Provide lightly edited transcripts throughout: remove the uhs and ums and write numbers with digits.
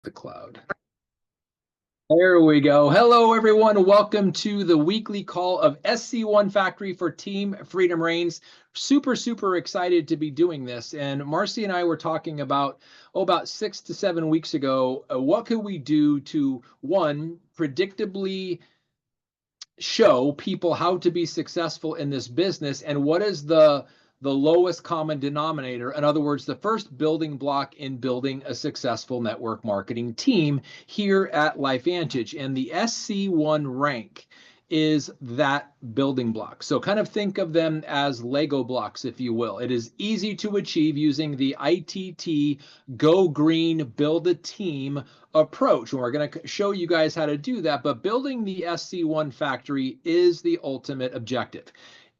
the cloud. There we go. Hello, everyone. Welcome to the weekly call of SC1 Factory for Team Freedom Reigns. Super excited to be doing this. And Marcy and I were talking about, about 6 to 7 weeks ago, what could we do to, one, predictably show people how to be successful in this business, and what is the lowest common denominator. In other words, the first building block in building a successful network marketing team here at LifeVantage. And the SC1 rank is that building block. So kind of think of them as Lego blocks, if you will. It is easy to achieve using the ITT Go Green Build a Team approach. And we're going to show you guys how to do that. But building the SC1 factory is the ultimate objective.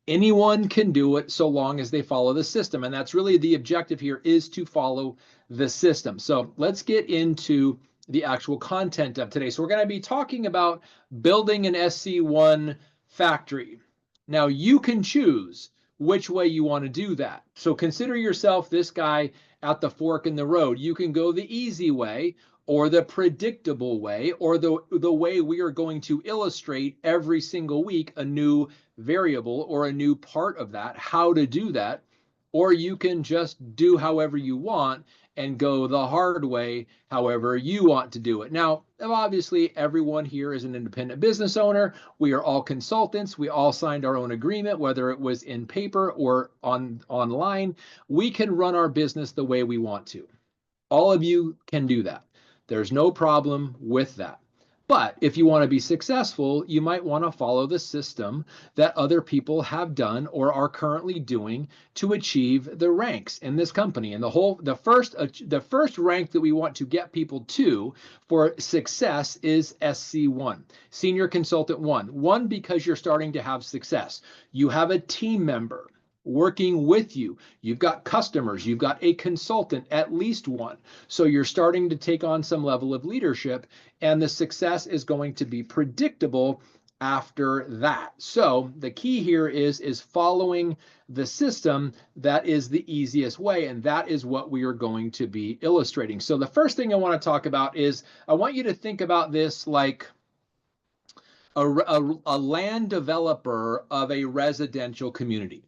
Anyone can do it so long as they follow the system. And that's really the objective here, is to follow the system. So let's get into the actual content of today. So we're going to be talking about building an SC1 factory. Now you can choose which way you want to do that. So consider yourself this guy at the fork in the road. You can go the easy way, or the predictable way, or the way we are going to illustrate every single week a new variable or a new part of that, how to do that. Or you can just do however you want and go the hard way, however you want to do it. Now, obviously, everyone here is an independent business owner. We are all consultants. We all signed our own agreement, whether it was in paper or online. We can run our business the way we want to. All of you can do that. There's no problem with that. But if you want to be successful, you might want to follow the system that other people have done or are currently doing to achieve the ranks in this company. And the first rank that we want to get people to for success is SC1, Senior Consultant 1. One, because you're starting to have success. You have a team member working with you. You've got customers, you've got a consultant, at least one. So you're starting to take on some level of leadership, and the success is going to be predictable after that. So the key here is following the system. That is the easiest way, and that is what we are going to be illustrating. So the first thing I want to talk about is, I want you to think about this like a land developer of a residential community.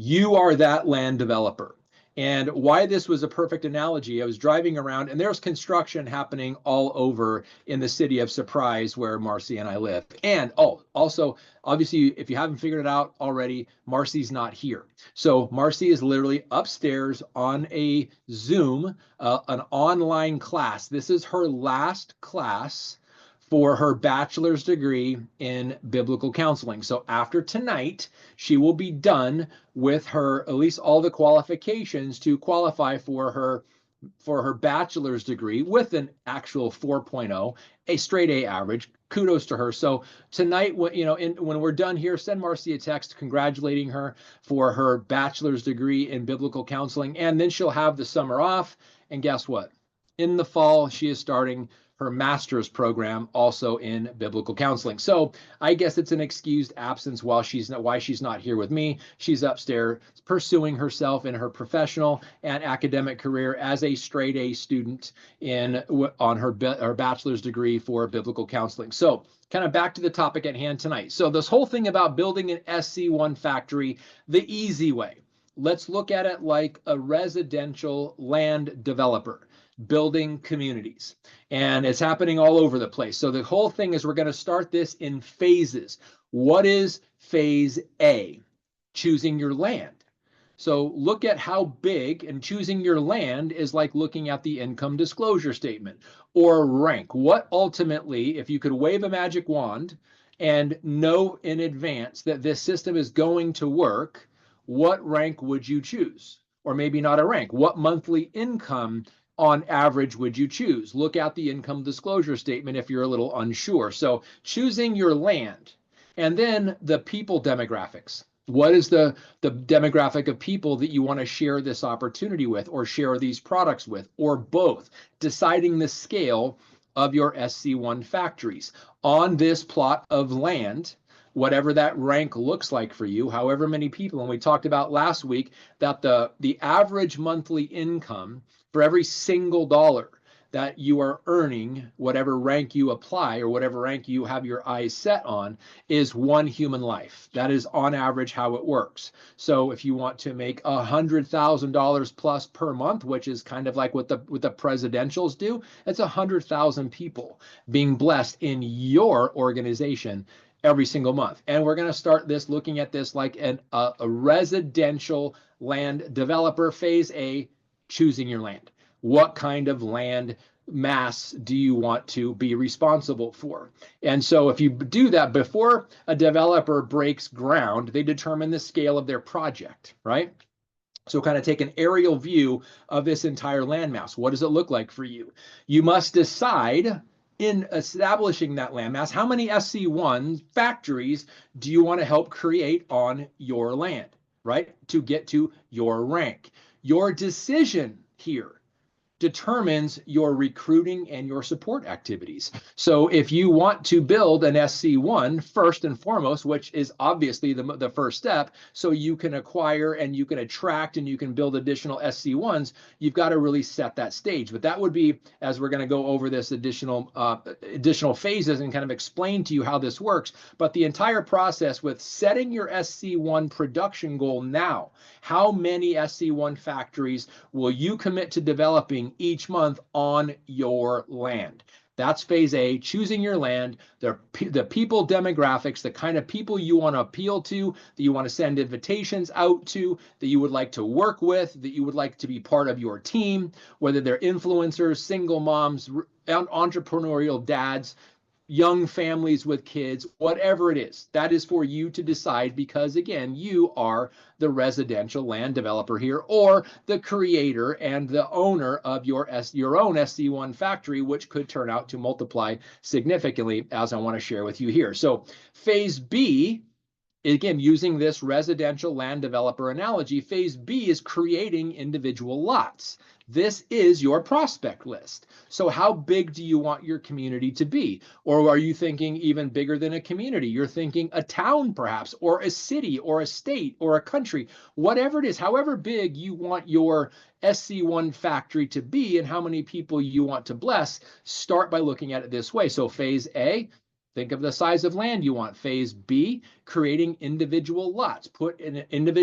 You are that land developer. And why this was a perfect analogy, I was driving around and there's construction happening all over in the city of Surprise where Marcy and I live. And also, obviously, if you haven't figured it out already, Marcy's not here. So Marcy is literally upstairs on a Zoom, an online class. This is her last class for her bachelor's degree in biblical counseling. So after tonight, she will be done with her, at least all the qualifications to qualify for her bachelor's degree with an actual 4.0, a straight A average. Kudos to her. So tonight, when we're done here, send Marcy a text congratulating her for her bachelor's degree in biblical counseling, and then she'll have the summer off. And guess what? In the fall, she is starting her master's program also in biblical counseling. So I guess it's an excused absence why she's not here with me. She's upstairs pursuing herself in her professional and academic career as a straight A student on her bachelor's degree for biblical counseling. So kind of back to the topic at hand tonight. So this whole thing about building an SC1 factory the easy way. Let's look at it like a residential land developer building communities, and it's happening all over the place. So the whole thing is, we're going to start this in phases. What is phase A? Choosing your land. So look at how big, and choosing your land is like looking at the income disclosure statement or rank. What ultimately, if you could wave a magic wand and know in advance that this system is going to work, what rank would you choose? Or maybe not a rank. What monthly income on average would you choose? Look at the income disclosure statement if you're a little unsure. So choosing your land, and then the people demographics. What is the demographic of people that you want to share this opportunity with, or share these products with, or both? Deciding the scale of your SC1 factories on this plot of land, whatever that rank looks like for you, however many people. And we talked about last week that the average monthly income for every single dollar that you are earning, whatever rank you apply or whatever rank you have your eyes set on, is one human life. That is on average how it works. So if you want to make $100,000 plus per month, which is kind of like what the presidentials do, it's 100,000 people being blessed in your organization every single month. And we're going to start this looking at this like a residential land developer. Phase A, choosing your land. What kind of land mass do you want to be responsible for? And so if you do that before a developer breaks ground, they determine the scale of their project, right? So kind of take an aerial view of this entire landmass. What does it look like for you? You must decide in establishing that landmass, how many SC1 factories do you want to help create on your land, right? To get to your rank. Your decision here determines your recruiting and your support activities. So if you want to build an SC1 first and foremost, which is obviously the first step, so you can acquire and you can attract and you can build additional SC1s, you've got to really set that stage. But that would be, as we're going to go over this additional phases and kind of explain to you how this works, but the entire process with setting your SC1 production goal now, how many SC1 factories will you commit to developing each month on your land? That's phase A, choosing your land, the people demographics, the kind of people you want to appeal to, that you want to send invitations out to, that you would like to work with, that you would like to be part of your team, whether they're influencers, single moms, entrepreneurial dads, young families with kids, whatever it is, that is for you to decide, because again, you are the residential land developer here, or the creator and the owner of your own SC1 factory, which could turn out to multiply significantly, as I want to share with you here. So phase B, again, using this residential land developer analogy, phase B is creating individual lots. This is your prospect list. So how big do you want your community to be? Or are you thinking even bigger than a community? You're thinking a town perhaps, or a city, or a state, or a country, whatever it is, however big you want your SC1 factory to be and how many people you want to bless, start by looking at it this way. So phase A, think of the size of land you want. Phase B, creating individual lots.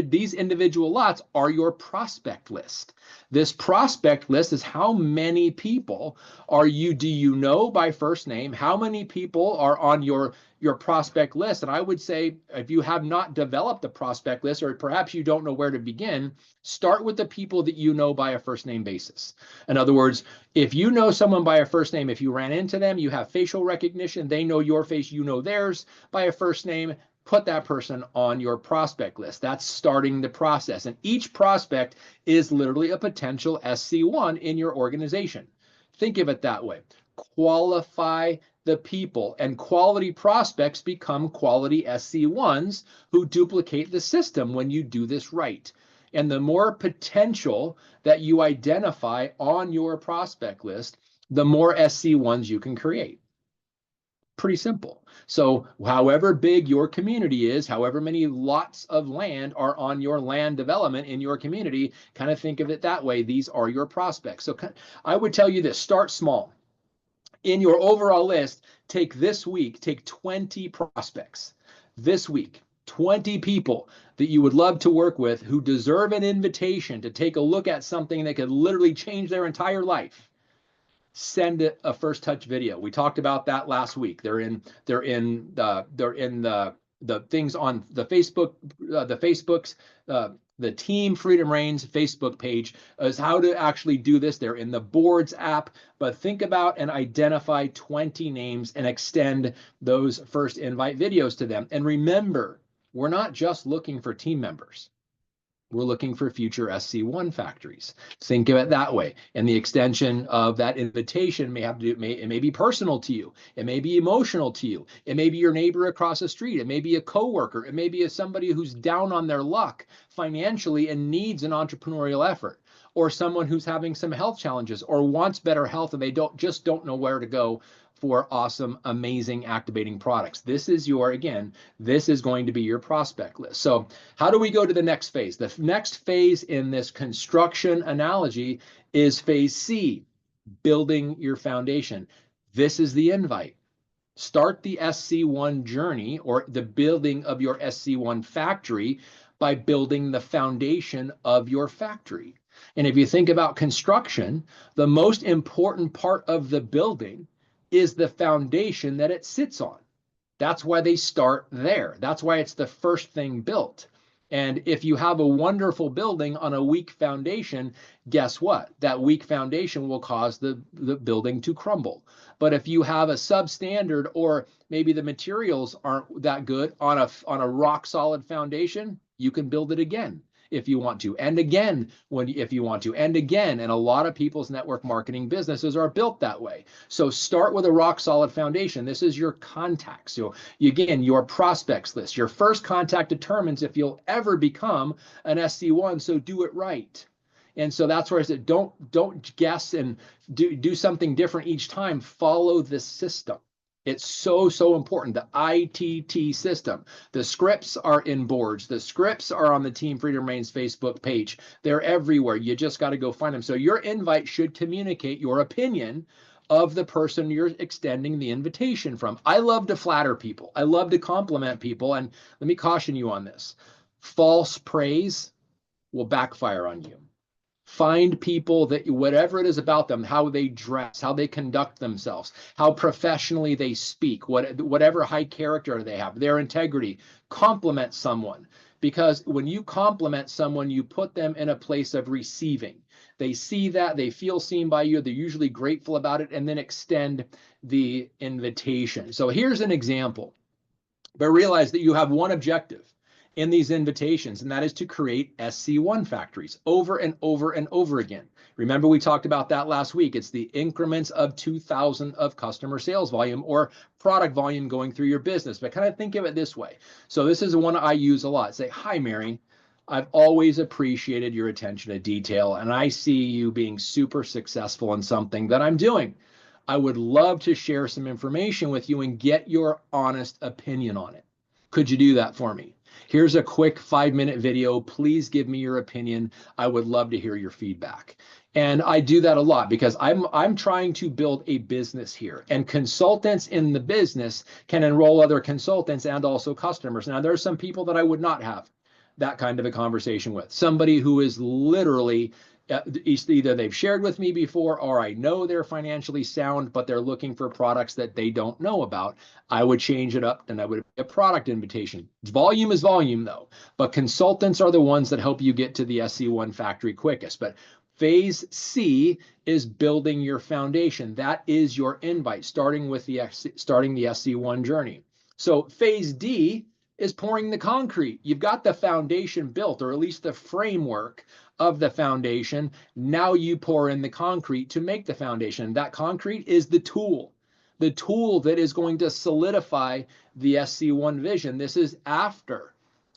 These individual lots are your prospect list. This prospect list is how many people do you know by first name? How many people are on your prospect list? And I would say, if you have not developed the prospect list, or perhaps you don't know where to begin, start with the people that you know by a first name basis. In other words, if you know someone by a first name, if you ran into them, you have facial recognition, they know your face, you know theirs by a first name, put that person on your prospect list. That's starting the process. And each prospect is literally a potential SC1 in your organization. Think of it that way. Qualify the people, and quality prospects become quality SC1s who duplicate the system when you do this right. And the more potential that you identify on your prospect list, the more SC1s you can create. Pretty simple. So however big your community is, however many lots of land are on your land development in your community, kind of think of it that way. These are your prospects. So I would tell you this, start small. In your overall list, take 20 prospects. This week, 20 people that you would love to work with who deserve an invitation to take a look at something that could literally change their entire life. Send it a first touch video. We talked about that last week. They're in the things on the Facebooks, the Team Freedom Reigns Facebook page is how to actually do this. They're in the Boards app, but think about and identify 20 names and extend those first invite videos to them. And remember, we're not just looking for team members. We're looking for future SC1 factories. Think of it that way. And the extension of that invitation it may be personal to you. It may be emotional to you. It may be your neighbor across the street. It may be a coworker. It may be somebody who's down on their luck financially and needs an entrepreneurial effort, or someone who's having some health challenges or wants better health and they don't know where to go for awesome, amazing activating products. This is this is going to be your prospect list. So how do we go to the next phase? The next phase in this construction analogy is phase C, building your foundation. This is the invite. Start the SC1 journey or the building of your SC1 factory by building the foundation of your factory. And if you think about construction, the most important part of the building is the foundation that it sits on. That's why they start there. That's why it's the first thing built. And if you have a wonderful building on a weak foundation, guess what? That weak foundation will cause the building to crumble. But if you have a substandard, or maybe the materials aren't that good on a rock solid foundation, you can build it again if you want to, and again if you want to, and again. And a lot of people's network marketing businesses are built that way. So start with a rock solid foundation. This is your contacts. So again, your prospects list. Your first contact determines if you'll ever become an SC1. So do it right. And so that's where I said, don't guess and do something different each time. Follow the system. It's so important. The ITT system. The scripts are in boards. The scripts are on the Team Freedom Reigns Facebook page. They're everywhere. You just got to go find them. So your invite should communicate your opinion of the person you're extending the invitation from. I love to flatter people. I love to compliment people. And let me caution you on this. False praise will backfire on you. Find people that, whatever it is about them, how they dress, how they conduct themselves, how professionally they speak, whatever high character they have, their integrity. Compliment someone, because when you compliment someone, you put them in a place of receiving. They see that, they feel seen by you, they're usually grateful about it, and then extend the invitation. So here's an example, but realize that you have one objective in these invitations, and that is to create SC1 factories over and over and over again. Remember, we talked about that last week. It's the increments of 2,000 of customer sales volume or product volume going through your business. But kind of think of it this way. So this is one I use a lot. Say, hi, Mary. I've always appreciated your attention to detail, and I see you being super successful in something that I'm doing. I would love to share some information with you and get your honest opinion on it. Could you do that for me? Here's a quick 5-minute video. Please give me your opinion. I would love to hear your feedback. And I do that a lot because I'm trying to build a business here, and consultants in the business can enroll other consultants and also customers. Now, there are some people that I would not have that kind of a conversation with. Somebody who is literally either they've shared with me before, or I know they're financially sound, but they're looking for products that they don't know about. I would change it up, and I would a product invitation. Volume is volume though, but consultants are the ones that help you get to the SC1 factory quickest. But phase C is building your foundation. That is your invite, starting the SC1 journey. So phase D is pouring the concrete. You've got the foundation built, or at least the framework of the foundation. Now you pour in the concrete to make the foundation. That concrete is the tool that is going to solidify the SC1 vision. This is after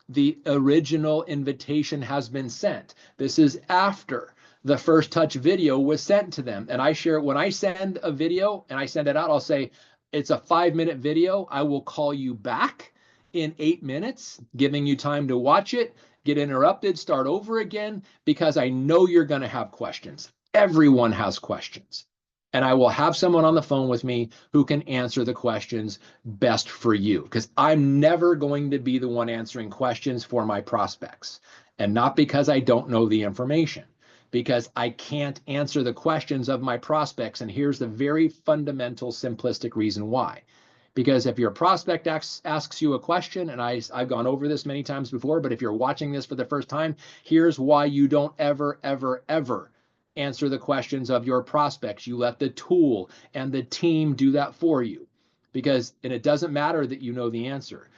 the original invitation has been sent. This is after the first touch video was sent to them. And I share it when I send a video and I send it out, I'll say, it's a 5-minute video. I will call you back in 8 minutes, giving you time to watch it, get interrupted, start over again, because I know you're going to have questions. Everyone has questions. And I will have someone on the phone with me who can answer the questions best for you, because I'm never going to be the one answering questions for my prospects. And not because I don't know the information, because I can't answer the questions of my prospects. And here's the very fundamental, simplistic reason why. Because if your prospect asks you a question, and I've gone over this many times before, but if you're watching this for the first time, here's why you don't ever answer the questions of your prospects. You let the tool and the team do that for you. And it doesn't matter that you know the answer.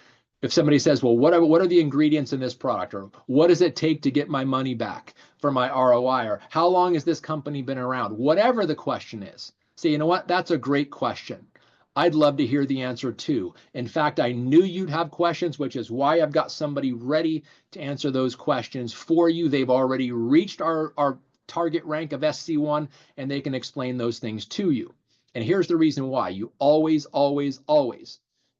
If somebody says, well, what are the ingredients in this product? Or what does it take to get my money back for my ROI? Or how long has this company been around? Whatever the question is, say, you know what? That's a great question. I'd love to hear the answer too. In fact, I knew you'd have questions, which is why I've got somebody ready to answer those questions for you. They've already reached our target rank of SC1, and they can explain those things to you. And here's the reason why. You always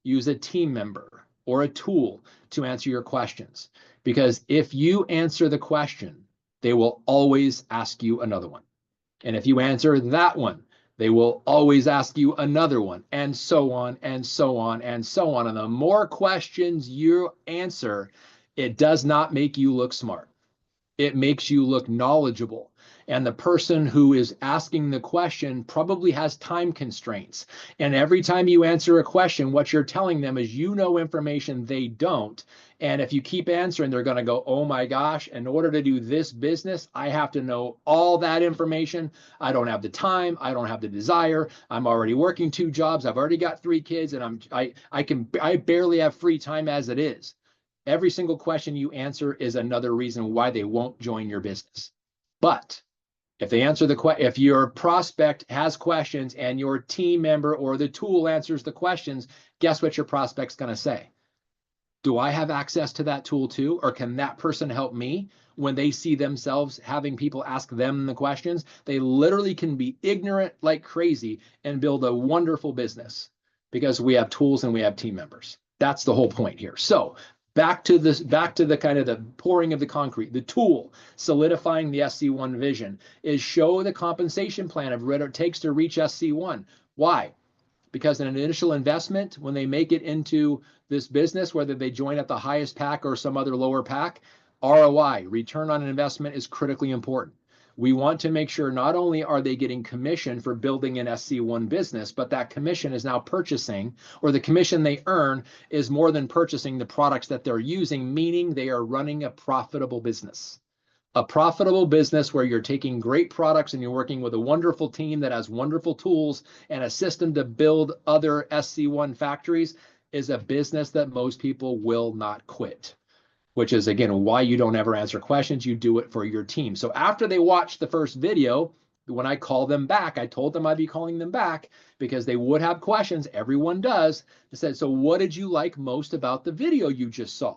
use a team member or a tool to answer your questions. Because if you answer the question, they will always ask you another one. And if you answer that one, they will always ask you another one, and so on, and so on, and so on. And the more questions you answer, it does not make you look smart. It makes you look knowledgeable. And the person who is asking the question probably has time constraints. And every time you answer a question, what you're telling them is you know information they don't. And if you keep answering, they're going to go, oh my gosh, in order to do this business, I have to know all that information. I don't have the time. I don't have the desire. I'm already working 2 jobs. I've already got 3 kids, and I barely have free time as it is. Every single question you answer is another reason why they won't join your business. But if they answer if your prospect has questions and your team member or the tool answers the questions, guess what your prospect's going to say? Do I have access to that tool too? Or can that person help me? When they see themselves having people ask them the questions, they literally can be ignorant like crazy and build a wonderful business because we have tools and we have team members. That's the whole point here. So back to the kind of the pouring of the concrete, the tool, solidifying the SC1 vision is show the compensation plan of what it takes to reach SC1. Why? Because in an initial investment, when they make it into this business, whether they join at the highest pack or some other lower pack, ROI, return on investment, is critically important. We want to make sure not only are they getting commission for building an SC1 business, but that commission is now purchasing, or the commission they earn is more than purchasing the products that they're using, meaning they are running a profitable business. A profitable business where you're taking great products and you're working with a wonderful team that has wonderful tools and a system to build other SC1 factories is a business that most people will not quit, which is, again, why you don't ever answer questions. You do it for your team. So after they watched the first video, when I call them back, I told them I'd be calling them back because they would have questions. Everyone does. I said, so what did you like most about the video you just saw?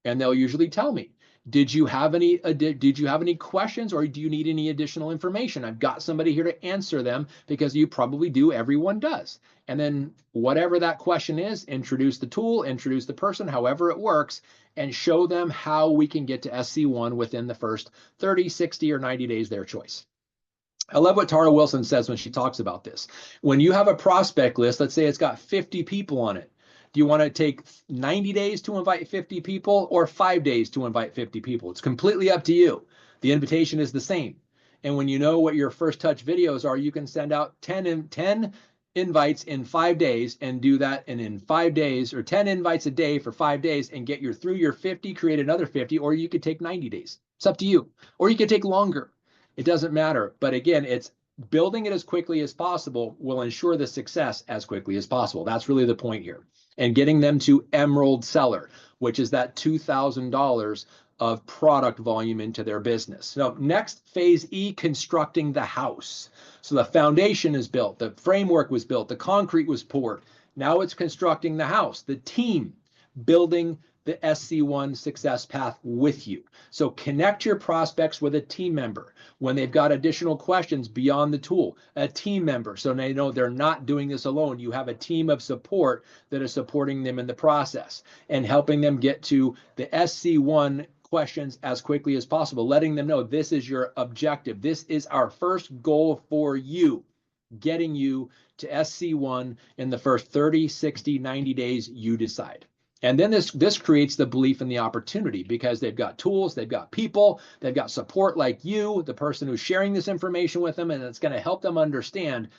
And they'll usually tell me. Did you have any questions, or do you need any additional information? I've got somebody here to answer them because you probably do. Everyone does. And then whatever that question is, introduce the tool, introduce the person, however it works, and show them how we can get to SC1 within the first 30, 60, or 90 days, their choice. I love what Tara Wilson says when she talks about this. When you have a prospect list, let's say it's got 50 people on it. Do you want to take 90 days to invite 50 people or 5 days to invite 50 people? It's completely up to you. The invitation is the same. And when you know what your first touch videos are, you can send out 10 invites in 5 days and do that. And in 5 days, or 10 invites a day for 5 days, and get through your 50, create another 50, or you could take 90 days. It's up to you. Or you could take longer. It doesn't matter. But again, it's building it as quickly as possible will ensure the success as quickly as possible. That's really the point here. And getting them to Emerald Seller, which is that $2,000 of product volume into their business. Now, next, phase E, constructing the house. So the foundation is built, the framework was built, the concrete was poured. Now it's constructing the house, the team building the SC1 success path with you. So connect your prospects with a team member. When they've got additional questions beyond the tool, a team member, so they know they're not doing this alone. You have a team of support that is supporting them in the process and helping them get to the SC1 questions as quickly as possible, letting them know this is your objective. This is our first goal for you, getting you to SC1 in the first 30, 60, 90 days, you decide. And then this creates the belief in the opportunity because they've got tools, they've got people, they've got support like you, the person who's sharing this information with them, and it's going to help them understand,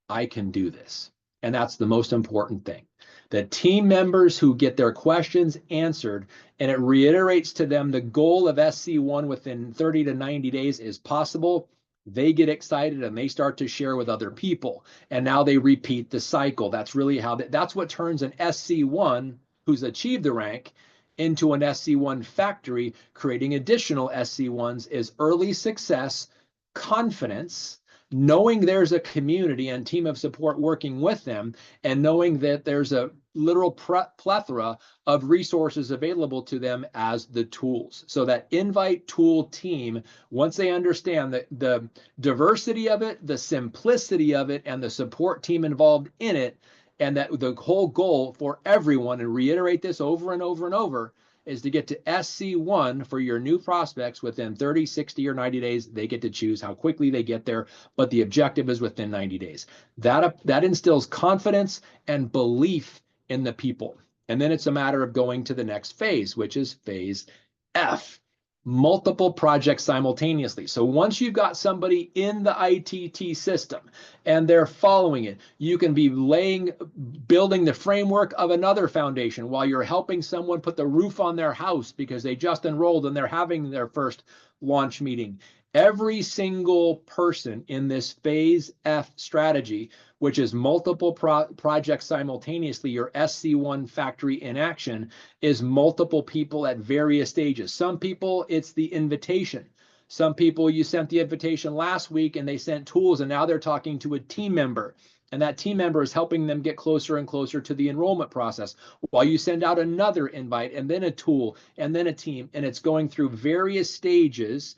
I can do this. And that's the most important thing. The team members who get their questions answered, and it reiterates to them the goal of SC1 within 30 to 90 days is possible. They get excited and they start to share with other people. And now they repeat the cycle. That's really how that's what turns an SC1 who's achieved the rank into an SC1 factory. Creating additional SC1s is early success, confidence, knowing there's a community and team of support working with them, and knowing that there's a literal plethora of resources available to them as the tools. So that invite tool team, once they understand the diversity of it, the simplicity of it, and the support team involved in it, and that the whole goal for everyone, and reiterate this over and over and over, is to get to SC1 for your new prospects within 30, 60, or 90 days. They get to choose how quickly they get there, but the objective is within 90 days. That instills confidence and belief in the people. And then it's a matter of going to the next phase, which is phase F, multiple projects simultaneously. So once you've got somebody in the ITT system and they're following it, you can be building the framework of another foundation while you're helping someone put the roof on their house because they just enrolled and they're having their first launch meeting. Every single person in this phase F strategy, which is multiple projects simultaneously, your SC1 factory in action, is multiple people at various stages. Some people, it's the invitation. Some people, you sent the invitation last week and they sent tools and now they're talking to a team member. And that team member is helping them get closer and closer to the enrollment process while you send out another invite and then a tool and then a team. And it's going through various stages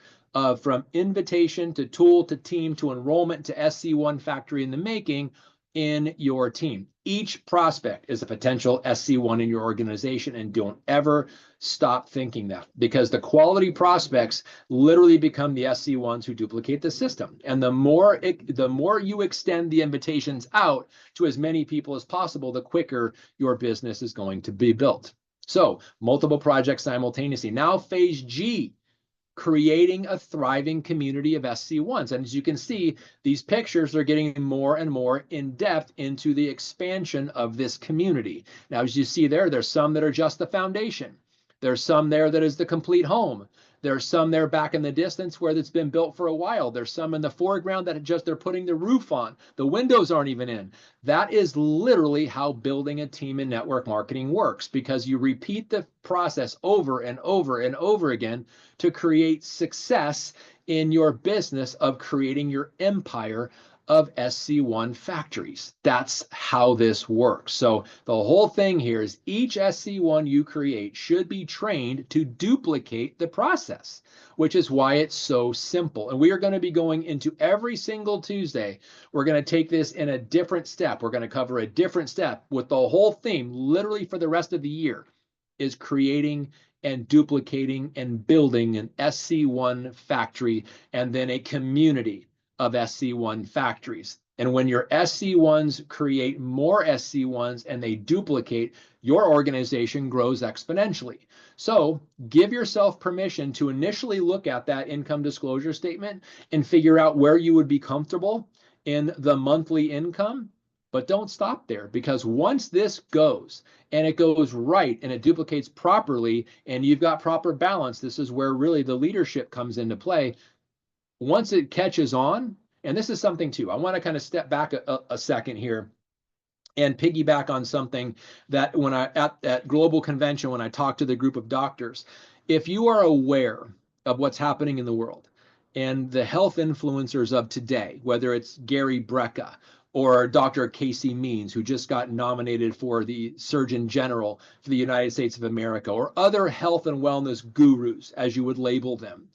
from invitation to tool to team to enrollment to SC1 factory in the making in your team. Each prospect is a potential SC1 in your organization, and don't ever stop thinking that, because the quality prospects literally become the SC1s who duplicate the system. And the more you extend the invitations out to as many people as possible, the quicker your business is going to be built. So multiple projects simultaneously. Now phase G, creating a thriving community of SC1s. And as you can see, these pictures are getting more and more in depth into the expansion of this community. Now, as you see there's some that are just the foundation. There's some there that is the complete home. There's some there back in the distance where it's been built for a while. There's some in the foreground that they're putting the roof on. The windows aren't even in. That is literally how building a team in network marketing works, because you repeat the process over and over and over again to create success in your business of creating your empire of SC1 factories. That's how this works. So the whole thing here is each SC1 you create should be trained to duplicate the process, which is why it's so simple. And we are going to be going into every single Tuesday. We're going to take this in a different step. We're going to cover a different step with the whole theme, literally for the rest of the year, is creating and duplicating and building an SC1 factory and then a community of SC1 factories. And when your SC1s create more SC1s and they duplicate, your organization grows exponentially. So give yourself permission to initially look at that income disclosure statement and figure out where you would be comfortable in the monthly income. But don't stop there, because once this goes and it goes right and it duplicates properly and you've got proper balance, this is where really the leadership comes into play. Once it catches on, and this is something too, I want to kind of step back a second here and piggyback on something that when at Global Convention, when I talked to the group of doctors, if you are aware of what's happening in the world and the health influencers of today, whether it's Gary Brecka or Dr. Casey Means, who just got nominated for the Surgeon General for the United States of America, or other health and wellness gurus, as you would label them.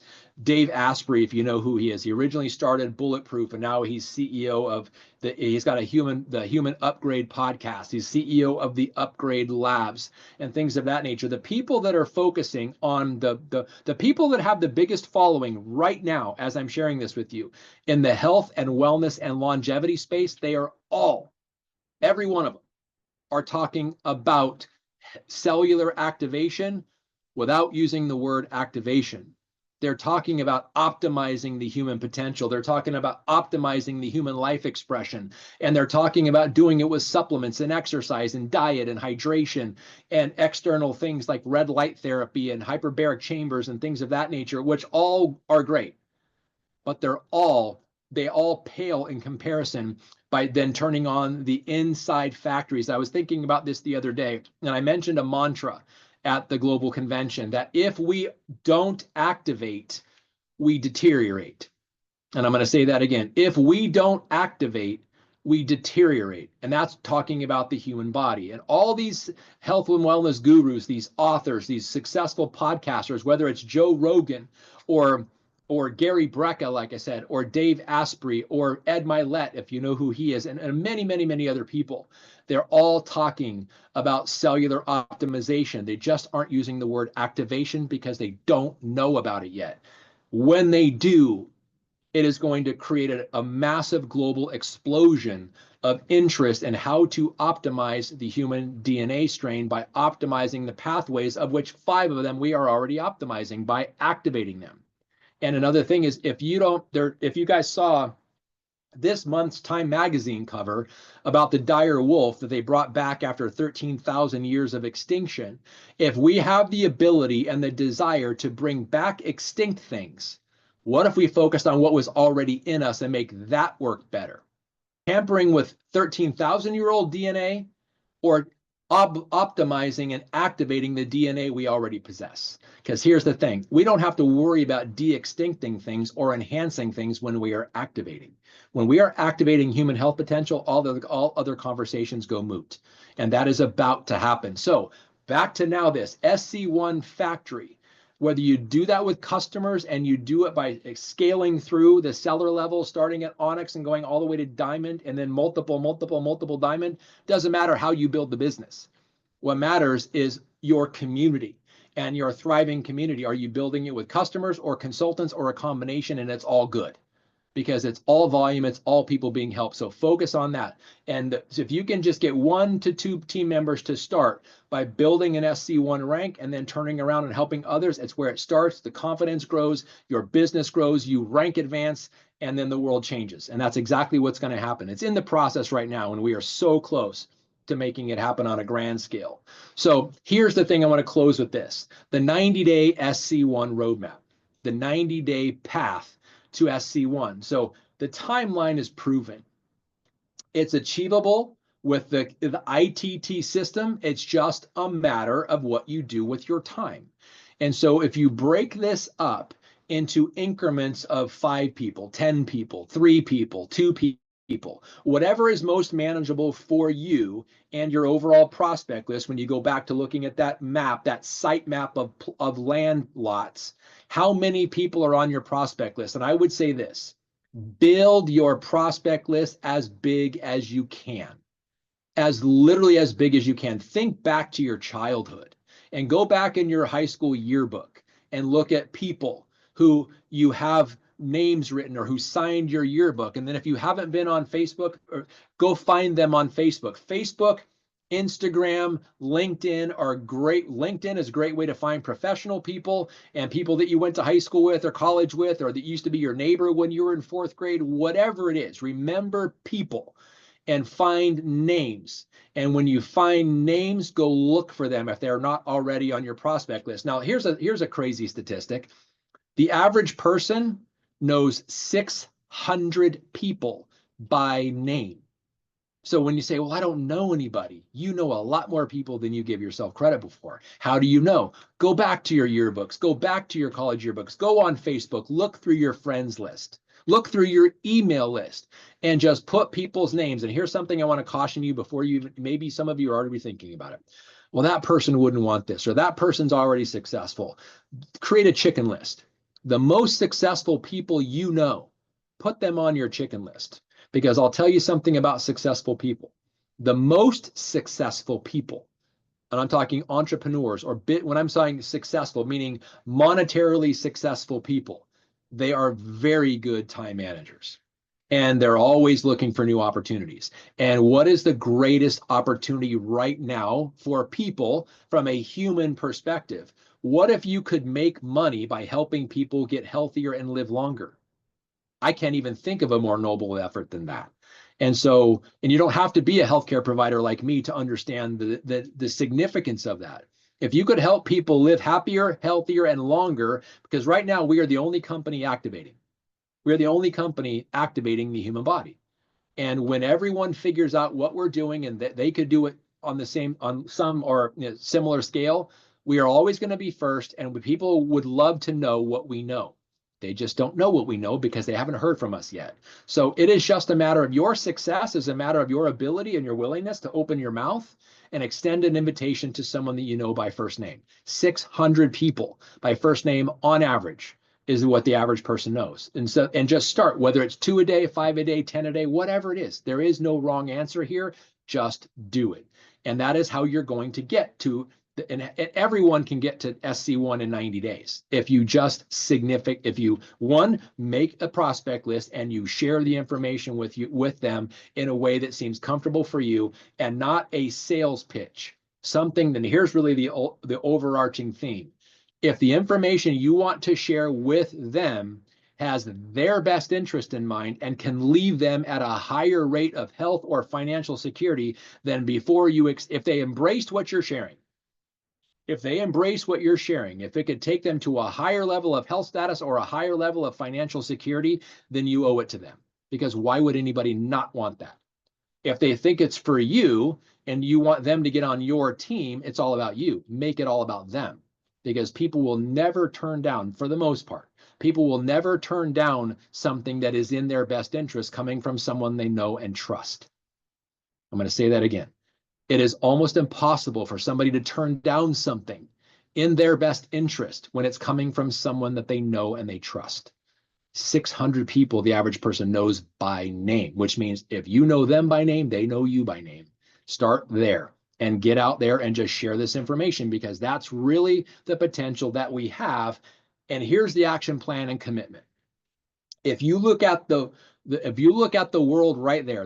Dave Asprey, if you know who he is, he originally started Bulletproof, and now he's CEO of he's got the Human Upgrade podcast. He's CEO of the Upgrade Labs and things of that nature. The people that are focusing on the people that have the biggest following right now, as I'm sharing this with you, in the health and wellness and longevity space, they are all, every one of them, are talking about cellular activation without using the word activation. They're talking about optimizing the human potential. They're talking about optimizing the human life expression. And they're talking about doing it with supplements and exercise and diet and hydration and external things like red light therapy and hyperbaric chambers and things of that nature, which all are great. But they all pale in comparison by then turning on the inside factories. I was thinking about this the other day, and I mentioned a mantra at the Global Convention that if we don't activate, we deteriorate. And I'm going to say that again. If we don't activate, we deteriorate. And that's talking about the human body. And all these health and wellness gurus, these authors, these successful podcasters, whether it's Joe Rogan or or Gary Brecka, like I said, or Dave Asprey, or Ed Milet, if you know who he is, and many, many, many other people. They're all talking about cellular optimization. They just aren't using the word activation because they don't know about it yet. When they do, it is going to create a massive global explosion of interest in how to optimize the human DNA strain by optimizing the pathways, of which 5 of them we are already optimizing by activating them. And another thing is, if you guys saw this month's Time magazine cover about the dire wolf that they brought back after 13,000 years of extinction, if we have the ability and the desire to bring back extinct things, what if we focused on what was already in us and make that work better? Tampering with 13,000-year-old DNA, or optimizing and activating the DNA we already possess. Because here's the thing, we don't have to worry about de-extincting things or enhancing things when we are activating. When we are activating human health potential, all other conversations go moot. And that is about to happen. So back to now this SC1 Factory. Whether you do that with customers and you do it by scaling through the seller level, starting at Onyx and going all the way to Diamond, and then multiple Diamond, doesn't matter how you build the business. What matters is your community and your thriving community. Are you building it with customers or consultants or a combination? And it's all good, because it's all volume, it's all people being helped. So focus on that. And if you can just get 1 to 2 team members to start by building an SC1 rank and then turning around and helping others, it's where it starts. The confidence grows, your business grows, you rank advance, and then the world changes. And that's exactly what's going to happen. It's in the process right now, and we are so close to making it happen on a grand scale. So here's the thing I want to close with this: the 90-day SC1 roadmap, the 90-day path to SC1. So the timeline is proven. It's achievable with the ITT system. It's just a matter of what you do with your time. And so if you break this up into increments of 5 people, 10 people, 3 people, 2 people, whatever is most manageable for you and your overall prospect list, when you go back to looking at that map, that site map of land lots, how many people are on your prospect list? And I would say this: build your prospect list as big as you can, as literally as big as you can. Think back to your childhood and go back in your high school yearbook and look at people who you have names written or who signed your yearbook. And then if you haven't been on Facebook, go find them on Facebook. Facebook, Instagram, LinkedIn are great. LinkedIn is a great way to find professional people and people that you went to high school with or college with, or that used to be your neighbor when you were in 4th grade, whatever it is. Remember people and find names. And when you find names, go look for them if they're not already on your prospect list. Now, here's a crazy statistic. The average person knows 600 people by name. So when you say, well, I don't know anybody, you know a lot more people than you give yourself credit for. How do you know? Go back to your yearbooks, go back to your college yearbooks, go on Facebook, look through your friends list, look through your email list, and just put people's names. And here's something I want to caution you before you, maybe some of you are already thinking about it. Well, that person wouldn't want this, or that person's already successful. Create a chicken list. The most successful people you know, put them on your chicken list. Because I'll tell you something about successful people. The most successful people, and I'm talking entrepreneurs, or when I'm saying successful, meaning monetarily successful people, they are very good time managers. And they're always looking for new opportunities. And what is the greatest opportunity right now for people from a human perspective? What if you could make money by helping people get healthier and live longer? I can't even think of a more noble effort than that. And so, and you don't have to be a healthcare provider like me to understand the significance of that. If you could help people live happier, healthier, and longer, because right now we are the only company activating. We're the only company activating the human body. And when everyone figures out what we're doing and that they could do it on some or similar scale, we are always going to be first, and people would love to know what we know. They just don't know what we know because they haven't heard from us yet. So it is just a matter of your success, is a matter of your ability and your willingness to open your mouth and extend an invitation to someone that you know by first name. 600 people by first name on average. is what the average person knows. And just start, whether it's 2 a day, 5 a day, 10 a day, whatever it is. There is no wrong answer here. Just do it. And that is how you're going to get to, and everyone can get to SC1 in 90 days. If you just if you make a prospect list and you share the information with them in a way that seems comfortable for you and not a sales pitch. Then here's really the overarching theme. If the information you want to share with them has their best interest in mind and can leave them at a higher rate of health or financial security than before if they embraced what you're sharing, if it could take them to a higher level of health status or a higher level of financial security, then you owe it to them. Because why would anybody not want that? If they think it's for you and you want them to get on your team, it's all about you. Make it all about them. Because people will never turn down, for the most part, people will never turn down something that is in their best interest coming from someone they know and trust. I'm going to say that again. It is almost impossible for somebody to turn down something in their best interest when it's coming from someone that they know and they trust. 600 people the average person knows by name, which means if you know them by name, they know you by name. Start there and get out there and just share this information, because that's really the potential that we have. And here's the action plan and commitment. If you look at the world right there,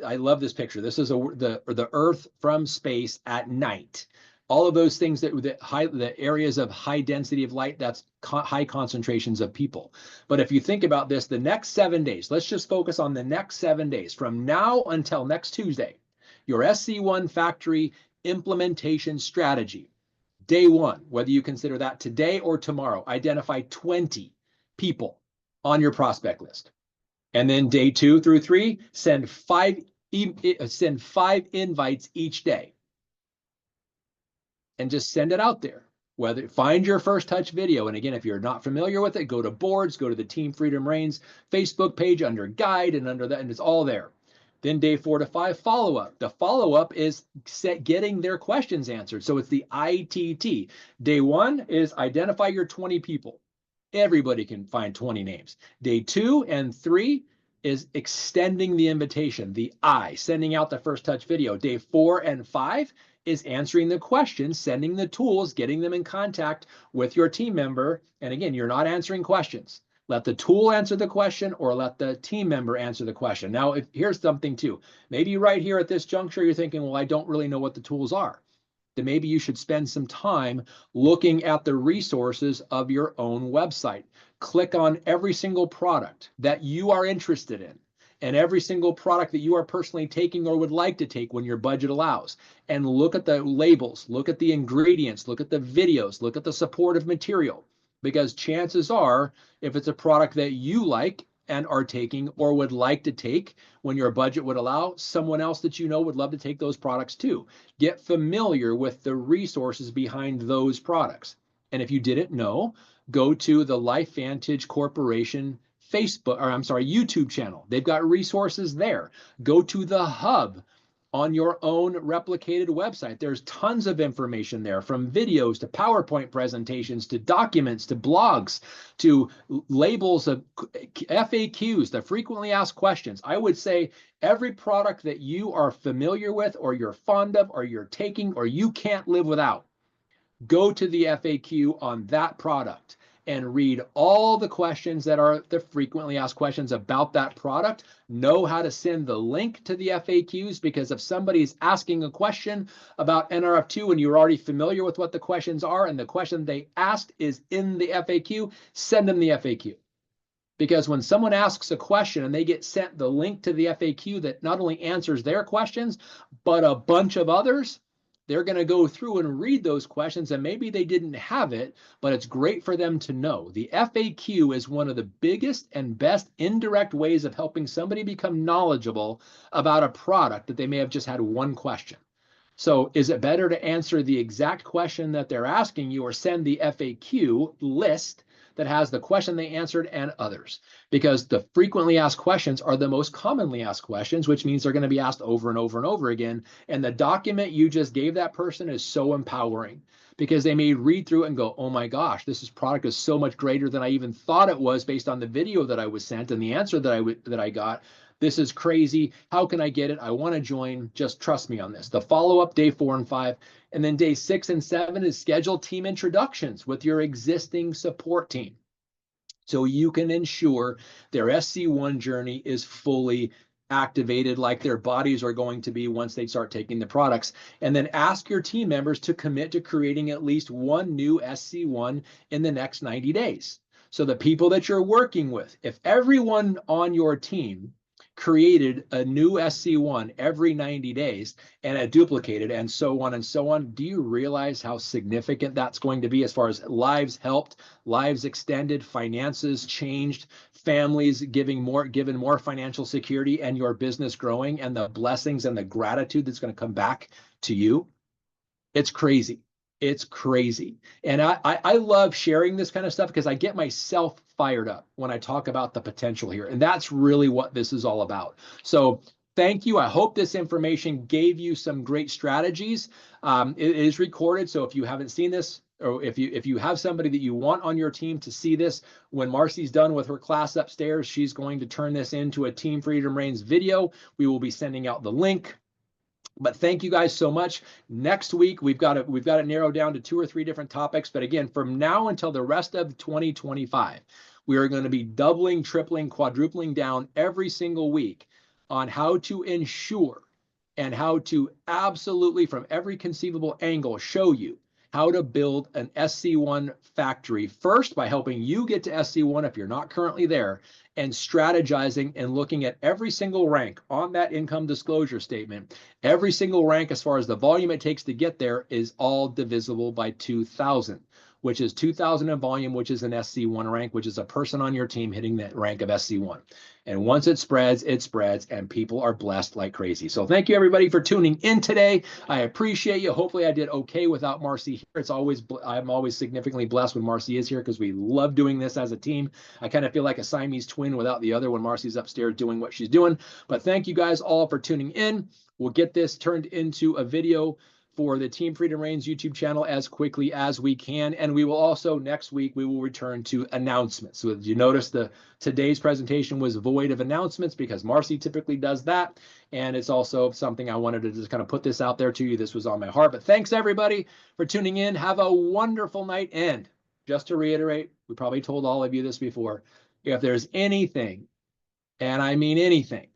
I love this picture. This is the Earth from space at night. All of those things the areas of high density of light, that's high concentrations of people. But if you think about this, the next 7 days, let's just focus on the next 7 days from now until next Tuesday, your SC1 Factory implementation strategy. Day 1, whether you consider that today or tomorrow, identify 20 people on your prospect list. And then day 2 through 3, send 5 invites each day. And just send it out there. Find your first touch video. And again, if you're not familiar with it, go to boards, go to the Team Freedom Reigns Facebook page under guide, and under that, and it's all there. Then day 4 to 5, follow-up. The follow-up is getting their questions answered. So it's the ITT. Day 1 is identify your 20 people. Everybody can find 20 names. Day 2 and 3 is extending the invitation, the I, sending out the first touch video. Day 4 and 5 is answering the questions, sending the tools, getting them in contact with your team member. And again, you're not answering questions. Let the tool answer the question or let the team member answer the question. Now, here's something too. Maybe right here at this juncture, you're thinking, well, I don't really know what the tools are. Then maybe you should spend some time looking at the resources of your own website. Click on every single product that you are interested in and every single product that you are personally taking or would like to take when your budget allows. And look at the labels, look at the ingredients, look at the videos, look at the supportive material. Because chances are, if it's a product that you like and are taking or would like to take when your budget would allow, someone else that you know would love to take those products too. Get familiar with the resources behind those products. And if you didn't know, go to the LifeVantage Corporation YouTube channel. They've got resources there. Go to the hub on your own replicated website. There's tons of information there, from videos to PowerPoint presentations to documents to blogs to labels of FAQs, the frequently asked questions. I would say every product that you are familiar with or you're fond of or you're taking or you can't live without, go to the FAQ on that product and read all the questions that are the frequently asked questions about that product. Know how to send the link to the FAQs, because if somebody's asking a question about NRF2 and you're already familiar with what the questions are and the question they asked is in the FAQ, send them the FAQ. Because when someone asks a question and they get sent the link to the FAQ that not only answers their questions, but a bunch of others, they're going to go through and read those questions, and maybe they didn't have it, but it's great for them to know. The FAQ is one of the biggest and best indirect ways of helping somebody become knowledgeable about a product that they may have just had one question. So is it better to answer the exact question that they're asking you or send the FAQ list that has the question they answered and others, because the frequently asked questions are the most commonly asked questions, which means they're going to be asked over and over and over again. And the document you just gave that person is so empowering, because they may read through it and go, oh my gosh, this product is so much greater than I even thought it was based on the video that I was sent and the answer that I got. This is crazy. How can I get it? I want to join. Just trust me on this. The follow-up day 4 and 5. And then day 6 and 7 is schedule team introductions with your existing support team, so you can ensure their SC1 journey is fully activated like their bodies are going to be once they start taking the products. And then ask your team members to commit to creating at least one new SC1 in the next 90 days. So the people that you're working with, if everyone on your team created a new SC1 every 90 days and it duplicated and so on, do you realize how significant that's going to be as far as lives helped, lives extended, finances changed, families given more financial security, and your business growing, and the blessings and the gratitude that's going to come back to you? It's crazy. It's crazy. And I love sharing this kind of stuff because I get myself fired up when I talk about the potential here. And that's really what this is all about. So thank you. I hope this information gave you some great strategies. It is recorded, so if you haven't seen this, or if you have somebody that you want on your team to see this, when Marcy's done with her class upstairs, she's going to turn this into a Team Freedom Reigns video. We will be sending out the link. But thank you guys so much. Next week, we've got it narrowed down to 2 or 3 different topics. But again, from now until the rest of 2025, we are going to be doubling, tripling, quadrupling down every single week on how to ensure and how to absolutely, from every conceivable angle, show you how to build an SC1 factory, first by helping you get to SC1 if you're not currently there, and strategizing and looking at every single rank on that income disclosure statement. Every single rank, as far as the volume it takes to get there, is all divisible by 2,000, which is 2,000 in volume, which is an SC1 rank, which is a person on your team hitting that rank of SC1. And once it spreads, and people are blessed like crazy. So thank you, everybody, for tuning in today. I appreciate you. Hopefully I did okay without Marcy here. I'm always significantly blessed when Marcy is here, because we love doing this as a team. I kind of feel like a Siamese twin without the other when Marcy's upstairs doing what she's doing. But thank you guys all for tuning in. We'll get this turned into a video for the Team Freedom Reigns YouTube channel as quickly as we can. And we will also, next week, we will return to announcements. So you notice today's presentation was void of announcements because Marcy typically does that. And it's also something I wanted to just kind of put this out there to you. This was on my heart. But thanks, everybody, for tuning in. Have a wonderful night. And just to reiterate, we probably told all of you this before, if there's anything, and I mean anything,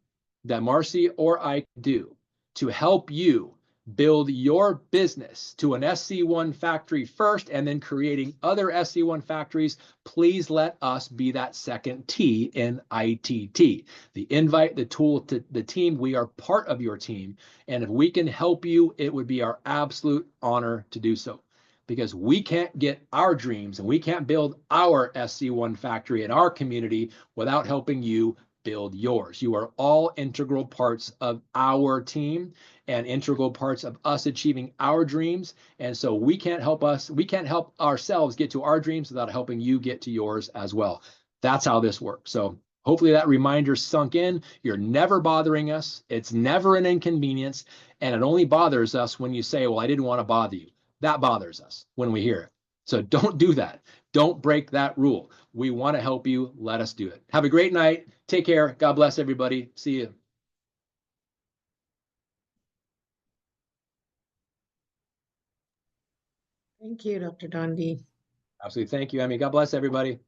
that Marcy or I do to help you build your business to an SC1 factory first and then creating other SC1 factories, please let us be that second T in ITT. The invite, the tool, to the team. We are part of your team. And if we can help you, it would be our absolute honor to do so, because we can't get our dreams and we can't build our SC1 factory in our community without helping you build yours. You are all integral parts of our team and integral parts of us achieving our dreams. And so we can't help ourselves get to our dreams without helping you get to yours as well. That's how this works. So hopefully that reminder sunk in. You're never bothering us. It's never an inconvenience. And it only bothers us when you say, well, I didn't want to bother you. That bothers us when we hear it. So don't do that. Don't break that rule. We want to help you. Let us do it. Have a great night. Take care. God bless everybody. See you. Thank you, Dr. Dondee. Absolutely. Thank you, Emmy. God bless everybody.